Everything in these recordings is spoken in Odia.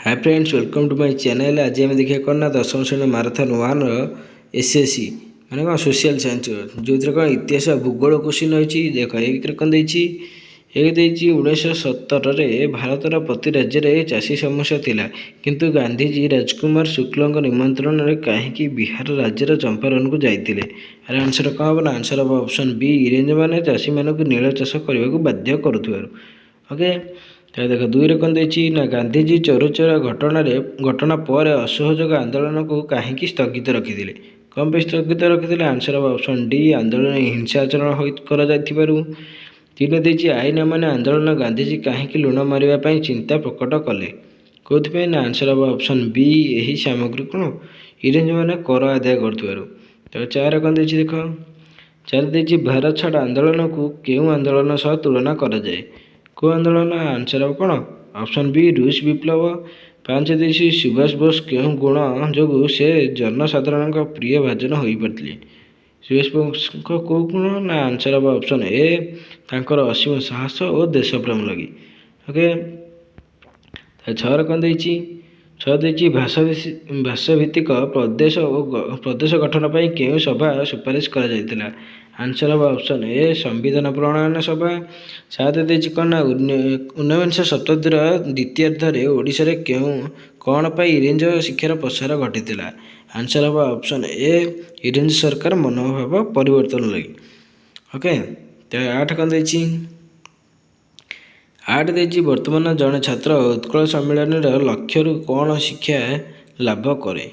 Hi friends, welcome to my channel. आज आम देखिए कौन ना दशम श्रेणी माराथन 1 एसएससी माने कौन सोशल साइंस जो कौन इतिहास भूगोल क्वेश्चन रही। देख एक कौन एक 1917 भारतर प्रति राज्य में चाषी समस्या थिला, किंतु गांधीजी राजकुमार शुक्ल निमंत्रण में कहीं बिहार राज्यर चंपारण को जाते। यार आंसर कौन हम ना आंसर हम ऑप्शन बी, इंग्रेज मैंने चाषी मानक नील चाष करने को बाध्य करुथिबारु। ओके, तो देख दुई कौन ना गांधीजी चौरचौरा घटना पर असहयोग आंदोलन को कहीं स्थगित रखिते। कौन पे स्थगित रखिते? आंसर हम ऑप्शन डी, आंदोलन हिंसाचरण। तीन देती आईन मैंने आंदोलन गांधीजी कहीं लुण मारे चिंता प्रकट कले कौन ना आंसर हम ऑप्शन बी, यही सामग्री कौन इंग्रेज मैंने कर आदाय कर। तो चार कौन देख चार देती भारत छाड़ आंदोलन को क्यों आंदोलन सह तुलना कराए? को आंदोलन? आंसर हम कौन ऑप्शन बी, रूस विप्लव। पांच देशी सुभाष बोस क्यों गुण जो से जनसाधारण प्रिय भाजन हो पारे? सुभाष बोस को गुण ना आंसर हम ऑप्शन ए, तांकर असीम साहस और देशप्रेम लगी। ओके, छर कौन देती भाषा भित्तिक प्रदेश गठन पर क्यों सभा सुपारिश करा? आंसर हम ऑप्शन ए, संविधान प्रणयन सभा। सात देती कौन ना 19 शताब्दीर द्वितीयार्धे ओडिशा रे क्यों कौन पर इंग्रेज शिक्षार प्रसार घटी? आंसर हम ऑप्शन ए, इंग्रेज सरकार मनोभाव परिवर्तन लगी। ओके, तो आठ कौन देती आठ देती वर्तमान जड़े छात्र उत्कल सम्मेलन लक्ष्य कौन शिक्षा लाभ करे?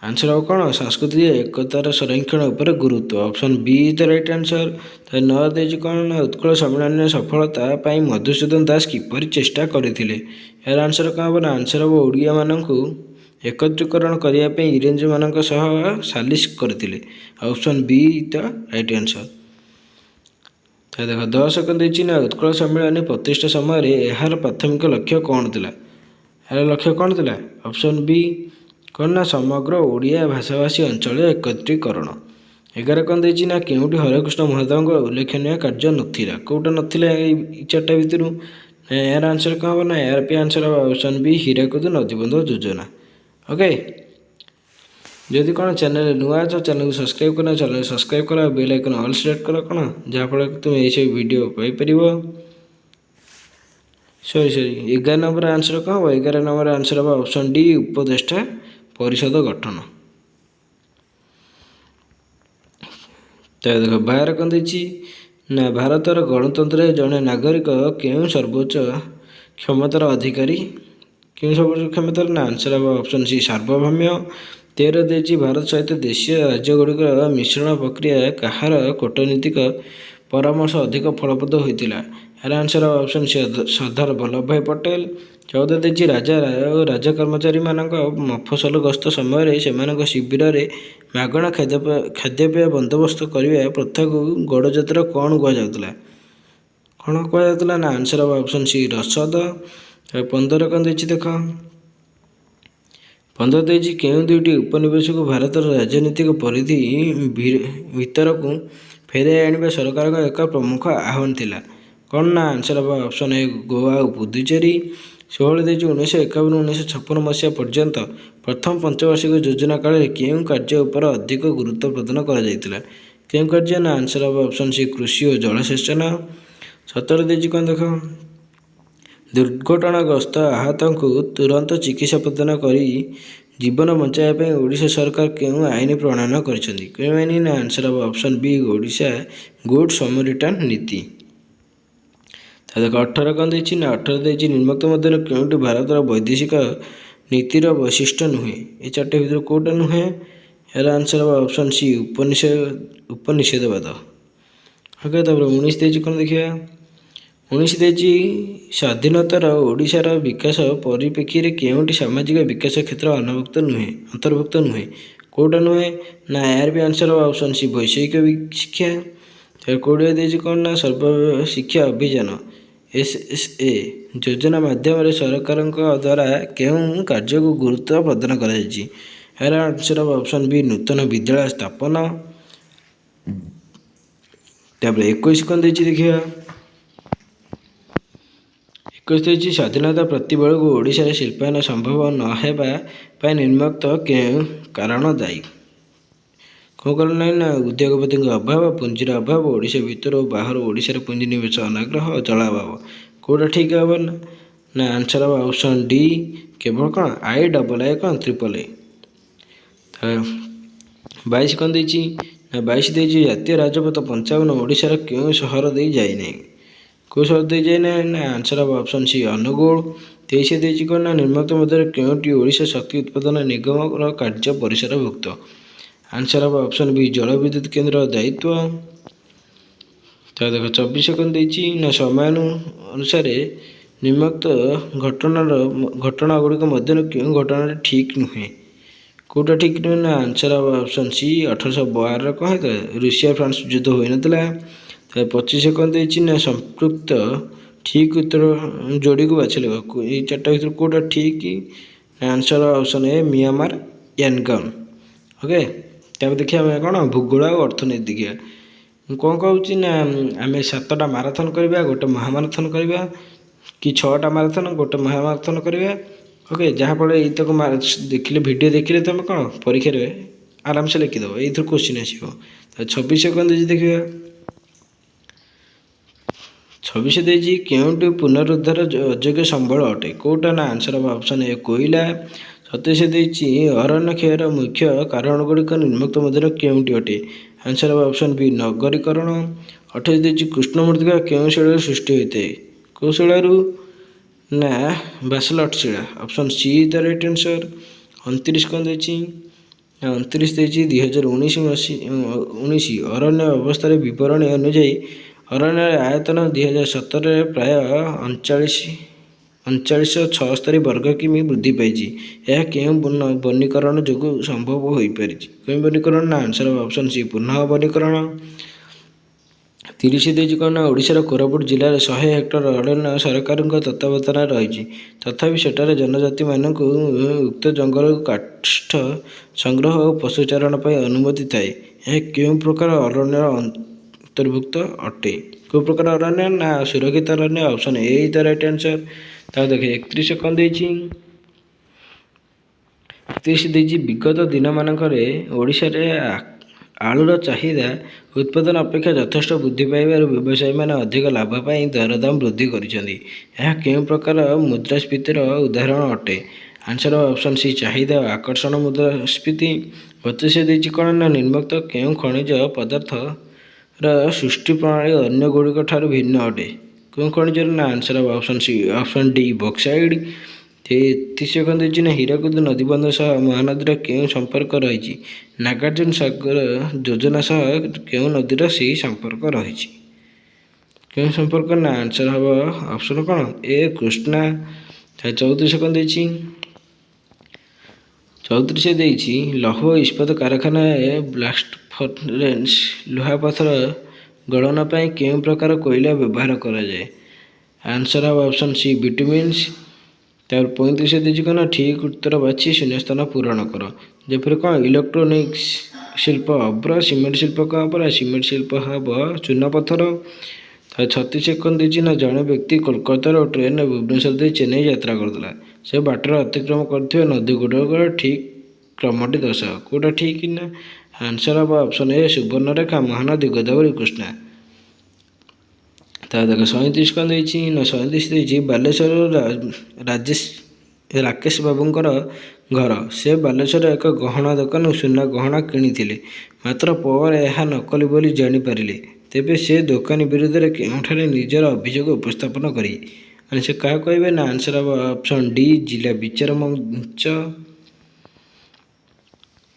आंसर हम कौन सांस्कृतिक एकतार संरक्षण उपर गुरुत्व। Option B is the right answer. तो नौ देती कौन ना उत्कल सम्मेलन सफलता पाई मधुसूदन दास किपर चेष्टा करते? यार आंसर कौन हम ना आंसर हम ओडिया मानक एकत्रीकरण करने इंग्रेज मान सालिश करते। Option B is the right answer. तो देख 10 कौन देती ना उत्कल सम्मेलन प्रतिष्ठा समय यार प्राथमिक लक्ष्य कौन था? यार लक्ष्य कौन था? ऑप्शन बी कौन ना समग्र ओडिया भाषाभाषी अंचल एकत्रीकरण। 11 कौन देती ना केउटी हरिकृष्ण महादेव उल्लेखनीय कार्य नाला? कौटा नाला चार्टा भितर? यार आंसर कौन हम ना यार पे आंसर हम ऑप्शन बी, हीराकुद नदीबंध योजना। ओके, जदि कौन चैनल नुआ तो चैनल को सब्सक्राइब करना, चैनल सब्सक्राइब कर बेल आइकन ऑल सेलेक्ट कर कौन जहाँफल तुम ये video Piper. Sorry 11 number answer कौन हम? 11 नंबर आंसर हम ऑप्शन डी, उपदेष्टा परिषद गठन। तो देख 12 कौन देती ना भारतर गणतंत्र जड़े नागरिक क्यों सर्वोच्च क्षमतार अधिकारी? क्यों सर्वोच्च क्षमतार? ना आंसर हम ऑप्शन सी, सार्वभौम्य। 13 देती भारत सहित देशीय राज्यगुड़िकर मिश्रण प्रक्रिया कहार कूटनीतिक परामर्श अधिक फलप्रद होता? यार आंसर हम ऑप्शन सी, सरदार वल्लभ भाई पटेल। 14 देती राजा कर्मचारी मानक मफसल गस्त समय से शिविर में मागणा खाद्यपेय बंदोबस्त करने प्रथा को गड़जातर कौन कहुला? कौन कहुला? ना आंसर हम ऑप्शन सी, रसद। 15 कौन देती देख 15 देती क्यों दुईटी उपनिवेश को भारत राजनीतिक परिधि भीतर को फेराई आने सरकार का एक प्रमुख आह्वान थिला? कौन ना आंसर हम ऑप्शन ए, गोवा और पुदुचेरी। 16 देती 1951-1956 मसीहा पर्यंत प्रथम पंचवार्षिक योजना काल क्यों कार्य उपर अधिक गुरुत्व प्रदान करा? क्यों कार्य? ना आंसर हम ऑप्शन सी, कृषि और जलसेचन। 17 देती कौन देख दुर्घटनाग्रस्त आहत को तुरंत चिकित्सा प्रदान कर जीवन बचाई ओडिशा सरकार क्यों आईन प्रणयन कर? ना आंसर हम option B, Odisha good Samaritan नीति। देख 18 कौन देती ना 18 देती निम्नक्त मध्य क्योंटी भारतर वैदेशिक नीतिर वैशिष्ट्य नुहे? ये चार्टे भर कौटा नुहे? यार आंसर हम ऑप्शन सी, उपनिषेधवाद। ओके, 19 देती कौन देखिए 19 देती स्वाधीनतार ओडिशार विकास परिप्रेक्षी में केउटी सामाजिक विकास क्षेत्र अंतर्भुक्त नुहे? कौटा नुहे? ना यार भी आंसर हम ऑप्शन सी, वैषयिक शिक्षा। 20 देती कौन ना सर्व शिक्षा अभियान SSA योजना माध्यम सरकार द्वारा क्यों कार्य को गुरुत्व प्रदान कर? यार आंसर हम ऑप्शन बी, नूतन विद्यालय स्थापन। 21 कौन देती देखिए କହିଛି ସ୍ୱାଧୀନତା ପ୍ରତିବେଳକୁ ଓଡ଼ିଶାରେ ଶିଳ୍ପାୟନ ସମ୍ଭବ ନ ହେବା ପାଇଁ ନିମ୍ନୋକ୍ତ କେଉଁ କାରଣ ଦାୟୀ? କ'ଣ କଲେ ନାହିଁ ନା ଉଦ୍ୟୋଗପତିଙ୍କ ଅଭାବ, ପୁଞ୍ଜିର ଅଭାବ, ଓଡ଼ିଶା ଭିତରୁ ଓ ବାହାରୁ ଓଡ଼ିଶାରେ ପୁଞ୍ଜିନିବେଶ ଅନାଗ୍ରହ, ଜଳାଭାବ। କେଉଁଟା ଠିକ୍ ହେବ ନା ଆନ୍ସର ହେବ ଅପସନ୍ ଡି କେବଳ କ'ଣ III କ'ଣ AAA। 22 କ'ଣ ଦେଇଛି ନା 22 ଦେଇଛି ଜାତୀୟ ରାଜପଥ 55 ଓଡ଼ିଶାର କେଉଁ ସହର ଦେଇ ଯାଇନାହିଁ? କେଉଁ ସହର ଦେଇ ଯାଇନାହିଁ ନା ଆନ୍ସର ହେବ ଅପସନ୍ ସି ଅନୁଗୁଳ। 23 ଦେଇଛି କ'ଣ ନା ନିମ୍ନୋକ୍ତ ମଧ୍ୟରେ କେଉଁଟି ଓଡ଼ିଶା ଶକ୍ତି ଉତ୍ପାଦନ ନିଗମର କାର୍ଯ୍ୟ ପରିସରଭୁକ୍ତ? ଆନ୍ସର ହେବ ଅପସନ୍ ବି ଜଳବିଦ୍ୟୁତ କେନ୍ଦ୍ର ଦାୟିତ୍ୱ। ତ ଦେଖ 24 କ'ଣ ଦେଇଛି ନା ସମୟ ଅନୁସାରେ ନିମ୍ନୋକ୍ତ ଘଟଣା ଗୁଡ଼ିକ ମଧ୍ୟରୁ କେଉଁ ଘଟଣାଟି ଠିକ୍ ନୁହେଁ? କେଉଁଟା ଠିକ୍ ନୁହେଁ ନା ଆନ୍ସର ହେବ ଅପସନ୍ ସି 1812 କ'ଣ ହେଇଥିଲା ରୁଷିଆ ଫ୍ରାନ୍ସ ଯୁଦ୍ଧ ହୋଇନଥିଲା। ତ 25 କ'ଣ ଦେଇଛି ନା ସମ୍ପୃକ୍ତ ଠିକ୍ ଉତ୍ତର ଯୋଡ଼ିକୁ ବାଛିଲେ ଏଇ ଚାରିଟା ଭିତରୁ କେଉଁଟା ଠିକ୍ ନା answer option A Myanmar Yangon. Okay, ତାପରେ ଦେଖିବା ଆମେ କ'ଣ ଭୂଗୋଳ ଆଉ ଅର୍ଥନୀତି ଦେଖିବା। ମୁଁ କ'ଣ କହୁଛି ନା ଆମେ 7ଟା ମାରାଥନ୍ କରିବା, ଗୋଟେ ମହାମାରାଥନ୍ କରିବା, କି 6ଟା ମାରାଥନ୍ ଗୋଟେ ମହାମାରାଥନ୍ କରିବା। ଓକେ, ଯାହାଫଳରେ ଏଇତକ ଦେଖିଲେ ଭିଡ଼ିଓ ଦେଖିଲେ ତୁମେ କ'ଣ ପରୀକ୍ଷାରେ ଆରାମସେ ଲେଖିଦେବ, ଏଇଥିରୁ କୋଶ୍ଚିନ୍ ଆସିବ। ତ 26 କ'ଣ ଦେଇଛି ଦେଖିବା। 26 ଦେଇଛି କେଉଁଟି ପୁନରୁଦ୍ଧାର ଅଯୋଗ୍ୟ ସମ୍ବଳ ଅଟେ? କେଉଁଟା ନା ଆନ୍ସର ହେବ ଅପସନ୍ ଏ କୋଇଲା। 27 ଦେଇଛି ଅରଣ୍ୟ କ୍ଷୟର ମୁଖ୍ୟ କାରଣ ଗୁଡ଼ିକ ନିମ୍ନୋକ୍ତ ମଧ୍ୟରେ କେଉଁଟି ଅଟେ? ଆନ୍ସର ହେବ ଅପସନ୍ ବି ନଗରୀକରଣ। 28 ଦେଇଛି କୃଷ୍ଣ ମୃତ୍ତିକା କେଉଁ ଶିଳାରୁ ସୃଷ୍ଟି ହୋଇଥାଏ? କେଉଁ ଶିଳାରୁ ନା ବାସଲ୍ଟ ଶିଳା। Option C the right answer. 29 କ'ଣ ଦେଇଛି ନା 29 ଦେଇଛି 2019 ଅରଣ୍ୟ ଅବସ୍ଥାରେ ବିବରଣୀ ଅନୁଯାୟୀ ଅରଣ୍ୟର ଆୟତନ 2017ରେ ପ୍ରାୟ 3976 ବର୍ଗ କିମି ବୃଦ୍ଧି ପାଇଛି। ଏହା କେଉଁ ବନୀକରଣ ଯୋଗୁଁ ସମ୍ଭବ ହୋଇପାରିଛି? କେଉଁ ବନୀକରଣ ନା ଆନ୍ସର ହେବ ଅପସନ୍ ସି ପୁନଃ ବନୀକରଣ। 30 ଦେଇଛି କ'ଣ ନା ଓଡ଼ିଶାର କୋରାପୁଟ ଜିଲ୍ଲାରେ 100 ହେକ୍ଟର ଅରଣ୍ୟ ସରକାରଙ୍କ ତତ୍ତ୍ୱାବଧାନରେ ରହିଛି, ତଥାପି ସେଠାରେ ଜନଜାତିମାନଙ୍କୁ ଉକ୍ତ ଜଙ୍ଗଲରୁ କାଠ ସଂଗ୍ରହ ଓ ପଶୁଚାରଣ ପାଇଁ ଅନୁମତି ଥାଏ। ଏହା କେଉଁ ପ୍ରକାର ଅରଣ୍ୟର ଅନ୍ତର୍ଭୁକ୍ତ ଅଟେ? କେଉଁ ପ୍ରକାର ଅରଣ୍ୟ ନା ସୁରକ୍ଷିତ ଅରଣ୍ୟ। Option A is the right answer. ତାହେଲେ ଦେଖେ 31 କ'ଣ ଦେଇଛି 31 ଦେଇଛି ବିଗତ ଦିନମାନଙ୍କରେ ଓଡ଼ିଶାରେ ଆଳୁର ଚାହିଦା ଉତ୍ପାଦନ ଅପେକ୍ଷା ଯଥେଷ୍ଟ ବୃଦ୍ଧି ପାଇବାରୁ ବ୍ୟବସାୟୀମାନେ ଅଧିକ ଲାଭ ପାଇଁ ଦରଦାମ ବୃଦ୍ଧି କରିଛନ୍ତି। ଏହା କେଉଁ ପ୍ରକାର ମୁଦ୍ରାସ୍ଫୀତିର ଉଦାହରଣ ଅଟେ? ଆନ୍ସର ଅପସନ୍ ସି ଚାହିଦା ଓ ଆକର୍ଷଣ ମୁଦ୍ରାସ୍ଫୀତି। 32 ଦେଇଛି କ'ଣ ନା ନିମ୍ନୋକ୍ତ କେଉଁ ଖଣିଜ ପଦାର୍ଥର ସୃଷ୍ଟି ପ୍ରଣାଳୀ ଅନ୍ୟ ଗୁଡ଼ିକ ଠାରୁ ଭିନ୍ନ ଅଟେ? କେଉଁ ଖଣିଜର ନା ଆନ୍ସର ହେବ ଅପସନ୍ ସି ଅପସନ୍ ଡି ବକ୍ସାଇଡ୍। 33 କ'ଣ ଦେଇଛି ନା ହୀରାକୁଦ ନଦୀବନ୍ଧ ସହ ମହାନଦୀର କେଉଁ ସମ୍ପର୍କ ରହିଛି? ନାଗାର୍ଜୁନ ସାଗର ଯୋଜନା ସହ କେଉଁ ନଦୀର ସେହି ସମ୍ପର୍କ ରହିଛି? କେଉଁ ସମ୍ପର୍କ ନା ଆନ୍ସର ହେବ ଅପସନ୍ କ'ଣ ଏ କୃଷ୍ଣା। 34 କ'ଣ ଦେଇଛି 34 ଦେଇଛି ଲୌହ ଇସ୍ପାତ କାରଖାନାରେ ବ୍ଲାଷ୍ଟ ଫରେନ୍ସ ଲୁହାପଥର ଗଳନ ପାଇଁ କେଉଁ ପ୍ରକାର କୋଇଲା ବ୍ୟବହାର କରାଯାଏ? ଆନ୍ସର ହେବ ଅପସନ୍ ସି ବିଟୁମିନ୍ସ। ତାପରେ 35 ଦେଇଛି କ'ଣ ଠିକ୍ ଉତ୍ତର ବାଛି ଶୂନ୍ୟସ୍ଥାନ ପୂରଣ କର। ଯେପରି କ'ଣ ଇଲେକ୍ଟ୍ରୋନିକ୍ସ ଶିଳ୍ପ ଅଭ୍ର, ସିମେଣ୍ଟ ଶିଳ୍ପ କ'ଣ ହେବ ନା ସିମେଣ୍ଟ ଶିଳ୍ପ ହେବ ଚୁନାପଥର। 36 କ'ଣ ଦେଇଛି ନା ଜଣେ ବ୍ୟକ୍ତି କୋଲକାତାରୁ ଟ୍ରେନରେ ଭୁବନେଶ୍ୱର ଦେଇ ଚେନ୍ନାଇ ଯାତ୍ରା କରୁଥିଲା। ସେ ବାଟରେ ଅତିକ୍ରମ କରୁଥିବା ନଦୀ ଗୁଡ଼ିକର ଠିକ୍ କ୍ରମଟି ଦର୍ଶାଅ। କେଉଁଟା ଠିକ୍ ନା ଆନ୍ସର ହେବ ଅପସନ୍ ଏ ସୁବର୍ଣ୍ଣରେଖା, ମହାନଦୀ, ଗୋଦାବରୀ, କୃଷ୍ଣା। ତା ଦେଖ 37 କ'ଣ ଦେଇଛି ନା 37 ଦେଇଛି ବାଲେଶ୍ୱରର ରାକେଶ ବାବୁଙ୍କର ଘର। ସେ ବାଲେଶ୍ୱରରେ ଏକ ଗହଣା ଦୋକାନରୁ ସୁନା ଗହଣା କିଣିଥିଲେ, ମାତ୍ର ପରେ ଏହା ନକଲି ବୋଲି ଜାଣିପାରିଲେ। ତେବେ ସେ ଦୋକାନୀ ବିରୁଦ୍ଧରେ କେଉଁଠାରେ ନିଜର ଅଭିଯୋଗ ଉପସ୍ଥାପନ କରିବେ? ମାନେ ସେ କାହାକୁ କହିବେ ନା ଆନ୍ସର ହେବ ଅପସନ୍ ଡି ଜିଲ୍ଲା ବିଚାର ମଞ୍ଚ।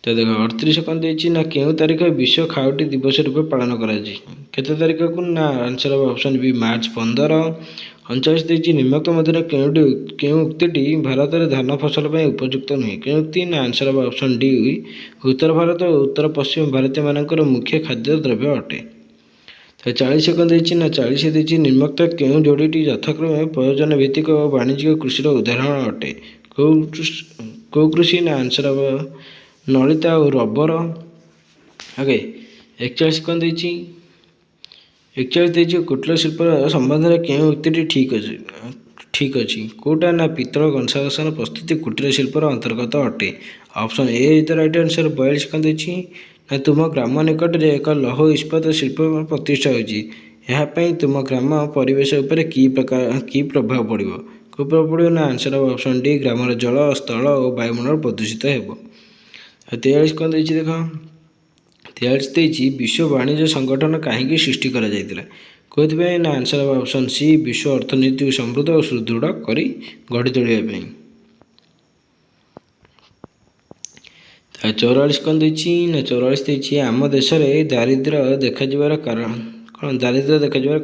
ତ ଦେଖ 38 କ'ଣ ଦେଇଛି ନା କେଉଁ ତାରିଖ ବିଶ୍ୱ ଖାଉଟି ଦିବସ ରୂପେ ପାଳନ କରାଯାଏ? କେତେ ତାରିଖକୁ ନା ଆନ୍ସର ହେବ ଅପସନ୍ ବି ମାର୍ଚ୍ଚ 15। 39 ଦେଇଛି ନିମ୍ନୋକ୍ତ ମଧ୍ୟରେ କେଉଁ ଉକ୍ତିଟି ଭାରତରେ ଧାନ ଫସଲ ପାଇଁ ଉପଯୁକ୍ତ ନୁହେଁ? କେଉଁ ଉକ୍ତି ନା ଆନ୍ସର ହେବ ଅପସନ୍ ଡି ଉତ୍ତର ଭାରତ ଓ ଉତ୍ତର ପଶ୍ଚିମ ଭାରତୀୟମାନଙ୍କର ମୁଖ୍ୟ ଖାଦ୍ୟଦ୍ରବ୍ୟ ଅଟେ। ତ 40 କ'ଣ ଦେଇଛି ନା 40 ଦେଇଛି ନିମ୍ନୋକ୍ତ କେଉଁ ଯୋଡ଼ିଟି ଯଥାକ୍ରମେ ପ୍ରୟୋଜନ ଭିତ୍ତିକ ଓ ବାଣିଜ୍ୟିକ କୃଷିର ଉଦାହରଣ ଅଟେ? କେଉଁ କୃଷି ନା ଆନ୍ସର ହେବ ନଳିତା ଓ ରବର। ଓକେ, 41 କ'ଣ ଦେଇଛି 41 ଦେଇଛି କୁଟୀର ଶିଳ୍ପ ସମ୍ବନ୍ଧରେ କେଉଁ ଉକ୍ତିଟି ଠିକ୍ ଅଛି? ଠିକ୍ ଅଛି। କେଉଁଟା ନା ପିତ୍ତଳ କଂସା ବାସନ ପ୍ରସ୍ତୁତି କୁଟୀର ଶିଳ୍ପର ଅନ୍ତର୍ଗତ ଅଟେ। Option A is the right answer. 42 କ'ଣ ଦେଇଛି ନା ତୁମ ଗ୍ରାମ ନିକଟରେ ଏକ ଲୌହ ଇସ୍ପାତ ଶିଳ୍ପ ପ୍ରତିଷ୍ଠା ହୋଇଛି। ଏହା ପାଇଁ ତୁମ ଗ୍ରାମ ପରିବେଶ ଉପରେ କି ପ୍ରଭାବ ପଡ଼ିବ? କେଉଁ ପ୍ରଭାବ ପଡ଼ିବ ନା ଆନ୍ସର୍ ହେବ ଅପସନ୍ ଡି ଗ୍ରାମର ଜଳ, ସ୍ଥଳ ଓ ବାୟୁମଣ୍ଡଳ ପ୍ରଦୂଷିତ ହେବ। 43 କ'ଣ ଦେଇଛି ଦେଖ। 43 ଦେଇଛି ବିଶ୍ୱ ବାଣିଜ୍ୟ ସଂଗଠନ କାହିଁକି ସୃଷ୍ଟି କରାଯାଇଥିଲା? କେଉଁଥିପାଇଁ ନା ଆନ୍ସର୍ ହେବ ଅପସନ୍ ସି ବିଶ୍ୱ ଅର୍ଥନୀତିକୁ ସମୃଦ୍ଧ ଓ ସୁଦୃଢ଼ କରି ଗଢ଼ି ତୋଳିବା ପାଇଁ। 44 କ'ଣ ଦେଇଛି ନା 44 ଦେଇଛି ଆମ ଦେଶରେ ଦାରିଦ୍ର୍ୟ ଦେଖାଯିବାର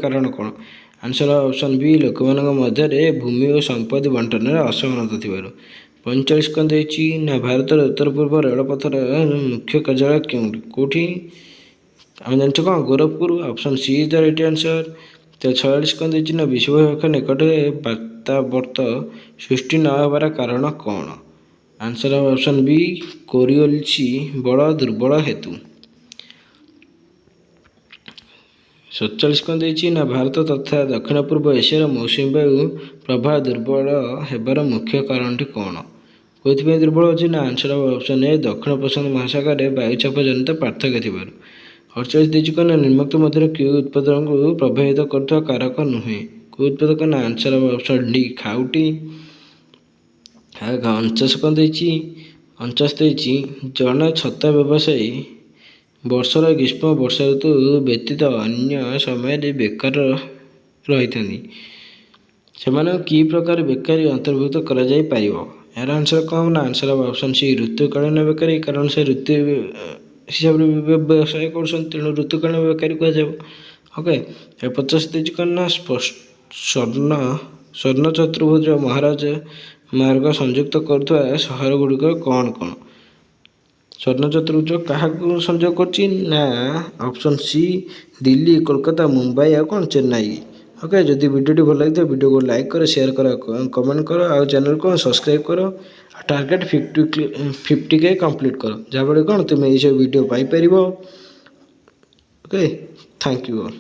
କାରଣ କ'ଣ? ଆନ୍ସର୍ ହେବ ଅପସନ୍ ବି ଲୋକମାନଙ୍କ ମଧ୍ୟରେ ଭୂମି ଓ ସମ୍ପତ୍ତି ବଣ୍ଟନରେ ଅସମାନତା ଥିବାରୁ। 45 କ'ଣ ଦେଇଛି ନା ଭାରତର ଉତ୍ତର ପୂର୍ବ ରେଳପଥର ମୁଖ୍ୟ କାର୍ଯ୍ୟାଳୟ କେଉଁଠି? ଆମେ ଜାଣିଛୁ କ'ଣ Gorakhpur. Option C is the right answer. 46 କ'ଣ ଦେଇଛି ନା ବିଶ୍ୱ ନିକଟରେ ବାର୍ତ୍ତାବର୍ତ୍ତ ସୃଷ୍ଟି ନ ହେବାର କାରଣ କ'ଣ? ଆନ୍ସର୍ ହେବ ଅପସନ୍ ବି କୋରିଓଲିସ୍ ବଳ ଦୁର୍ବଳ ହେତୁ। 47 କ'ଣ ଦେଇଛି ନା ଭାରତ ତଥା ଦକ୍ଷିଣ ପୂର୍ବ ଏସିଆର ମୌସୁମୀ ବାୟୁ ପ୍ରବାହ ଦୁର୍ବଳ ହେବାର ମୁଖ୍ୟ କାରଣଟି କ'ଣ? କେଉଁଥିପାଇଁ ଦୁର୍ବଳ ଅଛି ନା ଆନ୍ସର୍ ହେବ ଅପସନ୍ ଏ ଦକ୍ଷିଣ ପ୍ରଶାନ୍ତ ମହାସାଗରରେ ବାୟୁଚାପ ଜନିତ ପାର୍ଥକ୍ୟ ଥିବାରୁ। 48 ଦେଇଛି କ'ଣ ନା ନିମ୍ନୋକ୍ତ ମଧ୍ୟରେ କେଉଁ ଉତ୍ପାଦନକୁ ପ୍ରଭାବିତ କରୁଥିବା କାରକ ନୁହେଁ? କେଉଁ ଉତ୍ପାଦକ ନା ଆନ୍ସର୍ ହେବ ଅପସନ୍ ଡି ଖାଉଟି। 49 କ'ଣ ଦେଇଛି 49 ଦେଇଛି ଜଣେ ଛତା ବ୍ୟବସାୟୀ ବର୍ଷର ଗ୍ରୀଷ୍ମ ବର୍ଷା ଋତୁ ବ୍ୟତୀତ ଅନ୍ୟ ସମୟରେ ବେକାର ରହିଥାନ୍ତି। ସେମାନଙ୍କୁ କି ପ୍ରକାର ବେକାରୀ ଅନ୍ତର୍ଭୁକ୍ତ କରାଯାଇପାରିବ? ଏହାର ଆନ୍ସର୍ କ'ଣ ନା ଆନ୍ସର୍ ହେବ ଅପସନ୍ ସି ଋତୁକାଳୀନ ବେକାରୀ। କାରଣ ସେ ଋତୁ ହିସାବରେ ବ୍ୟବସାୟ କରୁଛନ୍ତି, ତେଣୁ ଋତୁକାଳୀନ ବେକାରୀ କୁହାଯିବ। ଓକେ। 50 ଦେଇଛି କ'ଣ ନା ସ୍ୱର୍ଣ୍ଣ ଚତୁର୍ଭୁଜ ମହାରାଜ ମାର୍ଗ ସଂଯୁକ୍ତ କରୁଥିବା ସହର ଗୁଡ଼ିକ କ'ଣ କ'ଣ? ସ୍ୱର୍ଣ୍ଣ ଚତୁର୍ଭୁଜ କାହାକୁ ସଂଯୋଗ କରୁଛି ନା ଅପସନ୍ ସି ଦିଲ୍ଲୀ, କୋଲକାତା, ମୁମ୍ବାଇ ଆଉ କ'ଣ ଚେନ୍ନାଇ। ଓକେ। ଯଦି ଭିଡ଼ିଓଟି ଭଲ ଲାଗିଥିବ ଭିଡ଼ିଓକୁ ଲାଇକ୍ କର, ସେୟାର କର, କମେଣ୍ଟ କର ଆଉ ଚ୍ୟାନେଲକୁ ସବସ୍କ୍ରାଇବ୍ କର। ଆଉ ଟାର୍ଗେଟ୍ 50K କମ୍ପ୍ଲିଟ୍ କର, ଯାହାଫଳରେ କ'ଣ ତୁମେ ଏଇସବୁ ଭିଡ଼ିଓ ପାଇପାରିବ। ଓକେ। Thank you all.